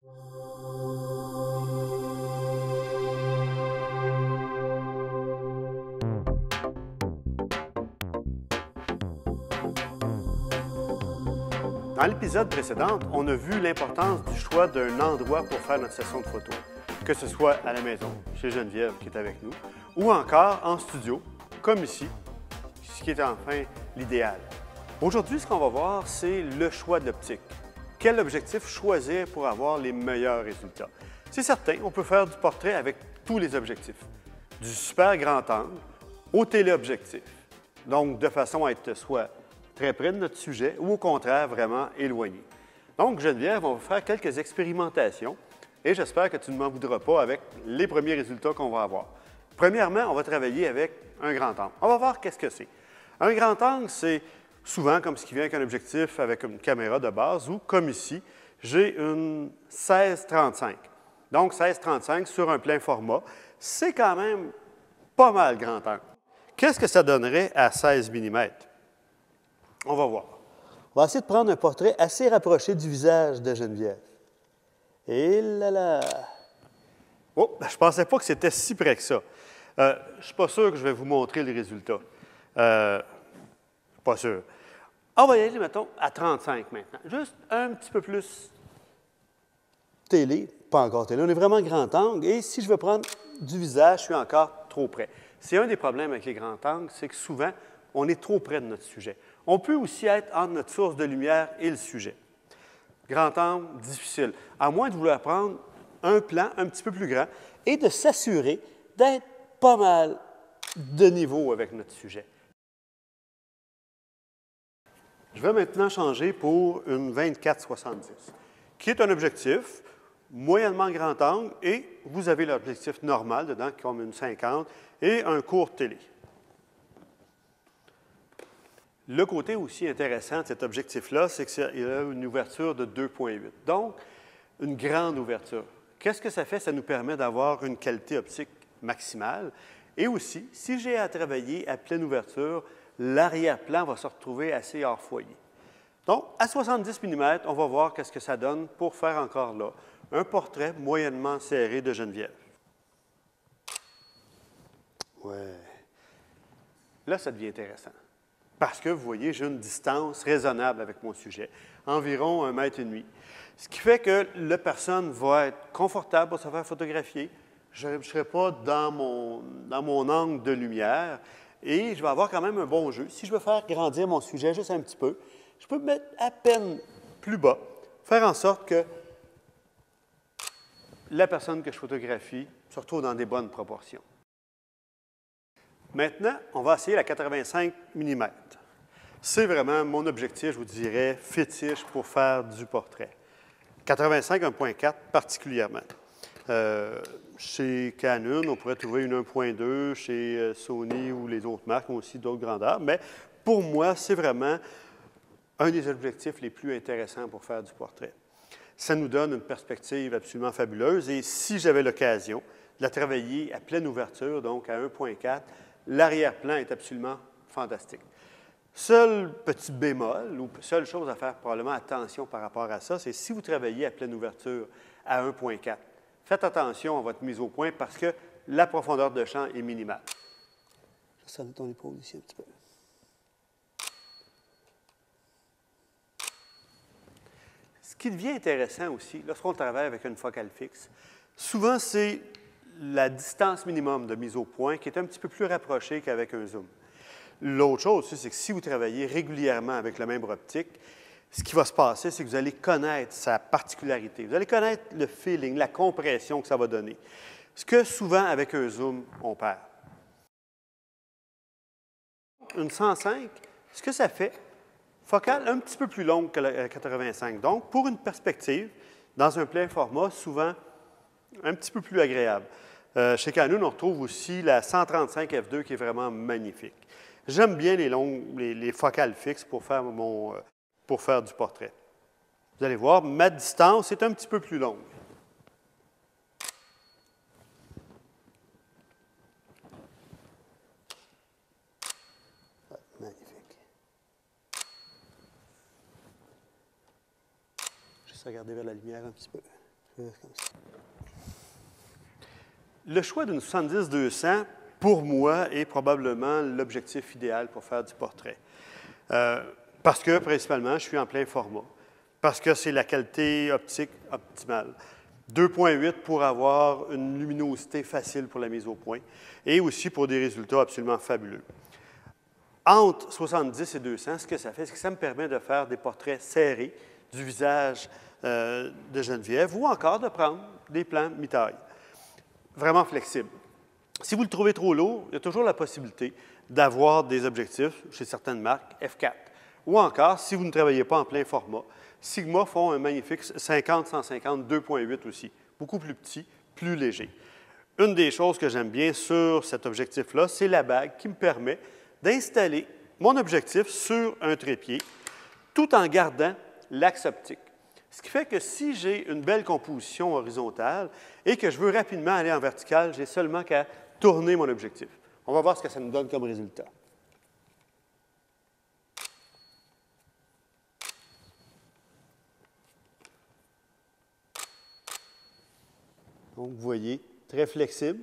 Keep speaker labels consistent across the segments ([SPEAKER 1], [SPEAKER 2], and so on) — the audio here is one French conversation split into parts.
[SPEAKER 1] Dans l'épisode précédent, on a vu l'importance du choix d'un endroit pour faire notre session de photo, que ce soit à la maison, chez Geneviève qui est avec nous, ou encore en studio, comme ici, ce qui est enfin l'idéal. Aujourd'hui, ce qu'on va voir, c'est le choix de l'optique. Quel objectif choisir pour avoir les meilleurs résultats? C'est certain, on peut faire du portrait avec tous les objectifs, du super grand angle au téléobjectif, donc de façon à être soit très près de notre sujet ou au contraire vraiment éloigné. Donc Geneviève, on va faire quelques expérimentations et j'espère que tu ne m'en voudras pas avec les premiers résultats qu'on va avoir. Premièrement, on va travailler avec un grand angle. On va voir qu'est-ce que c'est. Un grand angle, c'est souvent comme ce qui vient avec un objectif avec une caméra de base ou comme ici, j'ai une 16-35. Donc 16-35 sur un plein format, c'est quand même pas mal grand angle. Qu'est-ce que ça donnerait à 16 mm? On va voir. On va essayer de prendre un portrait assez rapproché du visage de Geneviève. Et là là! Oh, je ne pensais pas que c'était si près que ça. Je ne suis pas sûr que je vais vous montrer les résultats. Pas sûr. On va y aller, mettons, à 35 maintenant. Juste un petit peu plus télé, pas encore télé. On est vraiment grand angle. Et si je veux prendre du visage, je suis encore trop près. C'est un des problèmes avec les grands angles, c'est que souvent, on est trop près de notre sujet. On peut aussi être entre notre source de lumière et le sujet. Grand angle, difficile. À moins de vouloir prendre un plan un petit peu plus grand et de s'assurer d'être pas mal de niveau avec notre sujet. Je vais maintenant changer pour une 24-70, qui est un objectif moyennement grand angle et vous avez l'objectif normal dedans, comme une 50, et un court télé. Le côté aussi intéressant de cet objectif-là, c'est qu'il a une ouverture de 2,8. Donc, une grande ouverture. Qu'est-ce que ça fait? Ça nous permet d'avoir une qualité optique maximale. Et aussi, si j'ai à travailler à pleine ouverture, l'arrière-plan va se retrouver assez hors foyer. Donc, à 70 mm, on va voir qu'est-ce que ça donne pour faire encore là un portrait moyennement serré de Geneviève. Ouais. Là, ça devient intéressant. Parce que, vous voyez, j'ai une distance raisonnable avec mon sujet, environ 1,5 m. Ce qui fait que la personne va être confortable pour se faire photographier. Je ne serai pas dans mon angle de lumière et je vais avoir quand même un bon jeu. Si je veux faire grandir mon sujet juste un petit peu, je peux me mettre à peine plus bas, faire en sorte que la personne que je photographie se retrouve dans des bonnes proportions. Maintenant, on va essayer la 85 mm. C'est vraiment mon objectif, je vous dirais, fétiche pour faire du portrait. 85 1.4 particulièrement. Chez Canon, on pourrait trouver une 1.2, chez Sony ou les autres marques ont aussi d'autres grandeurs, mais pour moi, c'est vraiment un des objectifs les plus intéressants pour faire du portrait. Ça nous donne une perspective absolument fabuleuse et si j'avais l'occasion de la travailler à pleine ouverture, donc à 1.4, l'arrière-plan est absolument fantastique. Seul petit bémol, ou seule chose à faire probablement attention par rapport à ça, c'est si vous travaillez à pleine ouverture à 1.4, faites attention à votre mise au point parce que la profondeur de champ est minimale. Je vais sonner ton épaule ici un petit peu. Ce qui devient intéressant aussi, lorsqu'on travaille avec une focale fixe, souvent c'est la distance minimum de mise au point qui est un petit peu plus rapprochée qu'avec un zoom. L'autre chose aussi, c'est que si vous travaillez régulièrement avec le même optique, ce qui va se passer, c'est que vous allez connaître sa particularité. Vous allez connaître le feeling, la compression que ça va donner. Ce que souvent, avec un zoom, on perd. Une 105, ce que ça fait, focale un petit peu plus longue que la 85. Donc, pour une perspective, dans un plein format, souvent un petit peu plus agréable. Chez Canon, on retrouve aussi la 135 f2 qui est vraiment magnifique. J'aime bien les focales fixes pour faire du portrait. Vous allez voir, ma distance est un petit peu plus longue. Magnifique. Juste regarder vers la lumière un petit peu. Le choix d'une 70-200, pour moi, est probablement l'objectif idéal pour faire du portrait. Parce que, principalement, je suis en plein format. Parce que c'est la qualité optique optimale. 2.8 pour avoir une luminosité facile pour la mise au point et aussi pour des résultats absolument fabuleux. Entre 70 et 200, ce que ça fait, c'est que ça me permet de faire des portraits serrés du visage de Geneviève ou encore de prendre des plans mi-taille. Vraiment flexible. Si vous le trouvez trop lourd, il y a toujours la possibilité d'avoir des objectifs chez certaines marques f4. Ou encore, si vous ne travaillez pas en plein format, Sigma font un magnifique 50-150 2.8 aussi, beaucoup plus petit, plus léger. Une des choses que j'aime bien sur cet objectif-là, c'est la bague qui me permet d'installer mon objectif sur un trépied tout en gardant l'axe optique. Ce qui fait que si j'ai une belle composition horizontale et que je veux rapidement aller en vertical, j'ai seulement qu'à tourner mon objectif. On va voir ce que ça nous donne comme résultat. Donc, vous voyez, très flexible.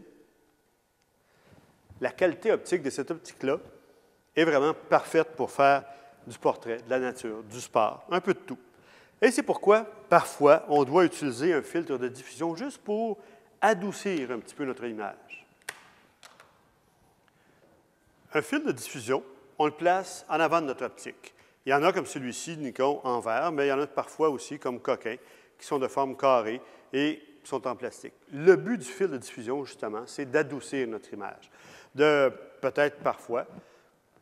[SPEAKER 1] La qualité optique de cette optique-là est vraiment parfaite pour faire du portrait, de la nature, du sport, un peu de tout. Et c'est pourquoi, parfois, on doit utiliser un filtre de diffusion juste pour adoucir un petit peu notre image. Un filtre de diffusion, on le place en avant de notre optique. Il y en a comme celui-ci, Nikon, en verre, mais il y en a parfois aussi comme coquins, qui sont de forme carrée et sont en plastique. Le but du filtre de diffusion, justement, c'est d'adoucir notre image, de peut-être parfois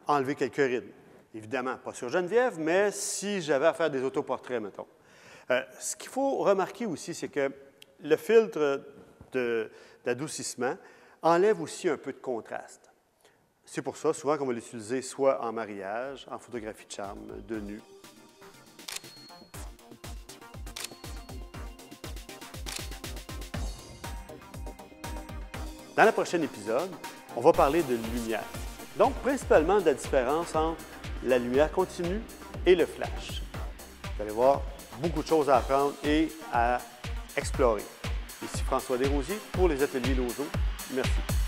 [SPEAKER 1] enlever quelques rides. Évidemment, pas sur Geneviève, mais si j'avais à faire des autoportraits, mettons. Ce qu'il faut remarquer aussi, c'est que le filtre d'adoucissement enlève aussi un peu de contraste. C'est pour ça, souvent, qu'on va l'utiliser soit en mariage, en photographie de charme, de nu. Dans le prochain épisode, on va parler de lumière. Donc, principalement de la différence entre la lumière continue et le flash. Vous allez voir beaucoup de choses à apprendre et à explorer. Ici François Desrosiers pour les ateliers Lozo. Merci.